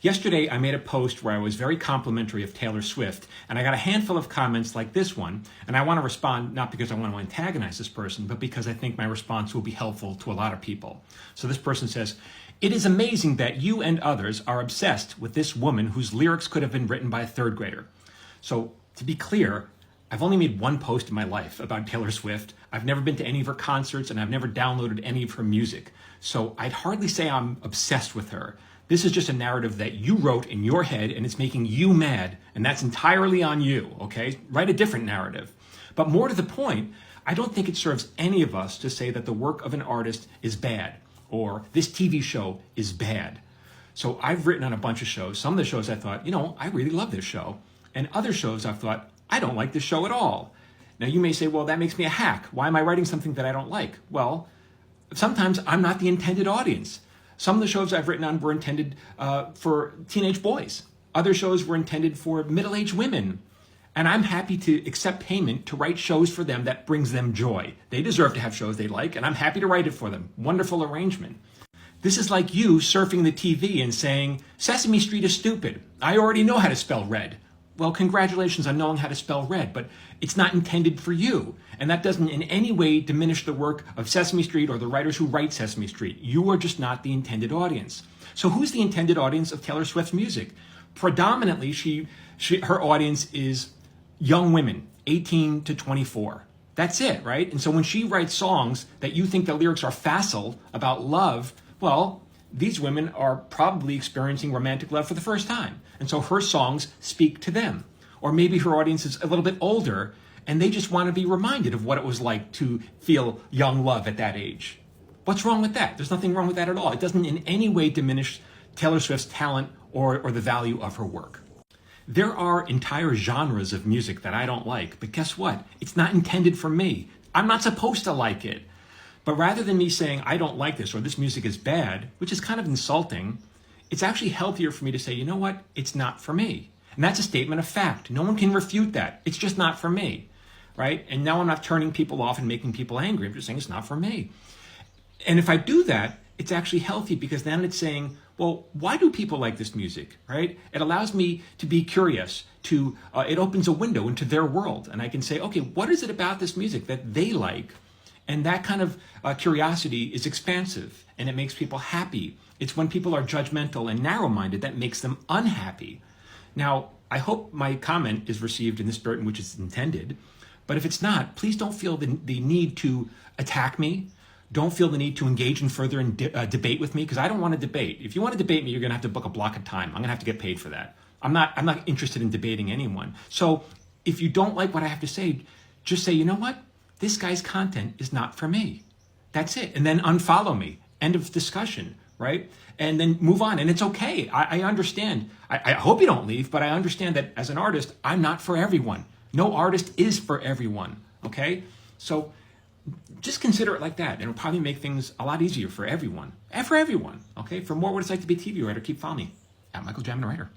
Yesterday, I made a post where I was very complimentary of Taylor Swift, and I got a handful of comments like this one, and I want to respond not because I want to antagonize this person, but because I think my response will be helpful to a lot of people. So this person says, "It is amazing that you and others are obsessed with this woman whose lyrics could have been written by a third grader." So to be clear, I've only made one post in my life about Taylor Swift. I've never been to any of her concerts, and I've never downloaded any of her music. So I'd hardly say I'm obsessed with her. This is just a narrative that you wrote in your head, and it's making you mad, and that's entirely on you, okay? Write a different narrative. But more to the point, I don't think it serves any of us to say that the work of an artist is bad, or this TV show is bad. So I've written on a bunch of shows. Some of the shows I thought, I really love this show. And other shows I've thought, I don't like this show at all. Now you may say, well, that makes me a hack. Why am I writing something that I don't like? Well, sometimes I'm not the intended audience. Some of the shows I've written on were intended for teenage boys. Other shows were intended for middle-aged women. And I'm happy to accept payment to write shows for them that brings them joy. They deserve to have shows they like, and I'm happy to write it for them. Wonderful arrangement. This is like you surfing the TV and saying, Sesame Street is stupid. I already know how to spell red. Well, congratulations on knowing how to spell red, but it's not intended for you. And that doesn't in any way diminish the work of Sesame Street or the writers who write Sesame Street. You are just not the intended audience. So who's the intended audience of Taylor Swift's music? Predominantly, her audience is young women, 18 to 24. That's it, right? And so when she writes songs that you think the lyrics are facile about love, well, these women are probably experiencing romantic love for the first time. And so her songs speak to them. Or maybe her audience is a little bit older and they just want to be reminded of what it was like to feel young love at that age. What's wrong with that? There's nothing wrong with that at all. It doesn't in any way diminish Taylor Swift's talent or the value of her work. There are entire genres of music that I don't like, but guess what? It's not intended for me. I'm not supposed to like it. But rather than me saying, I don't like this or this music is bad, which is kind of insulting, it's actually healthier for me to say, you know what? It's not for me. And that's a statement of fact. No one can refute that. It's just not for me, right? And now I'm not turning people off and making people angry. I'm just saying it's not for me. And if I do that, it's actually healthy because then it's saying, well, why do people like this music, right? It allows me to be curious, it opens a window into their world. And I can say, okay, what is it about this music that they like? And that kind of curiosity is expansive and it makes people happy. It's when people are judgmental and narrow-minded that makes them unhappy. Now, I hope my comment is received in the spirit in which it's intended. But if it's not, please don't feel the need to attack me. Don't feel the need to engage in further debate with me because I don't want to debate. If you want to debate me, you're going to have to book a block of time. I'm going to have to get paid for that. I'm not interested in debating anyone. So if you don't like what I have to say, just say, you know what? This guy's content is not for me. That's it. And then unfollow me. End of discussion, right? And then move on. And it's okay. I understand. I hope you don't leave, but I understand that as an artist, I'm not for everyone. No artist is for everyone, okay? So just consider it like that. And it'll probably make things a lot easier for everyone. For everyone, okay? For more what it's like to be a TV writer, keep following me at Michael Jamin Writer.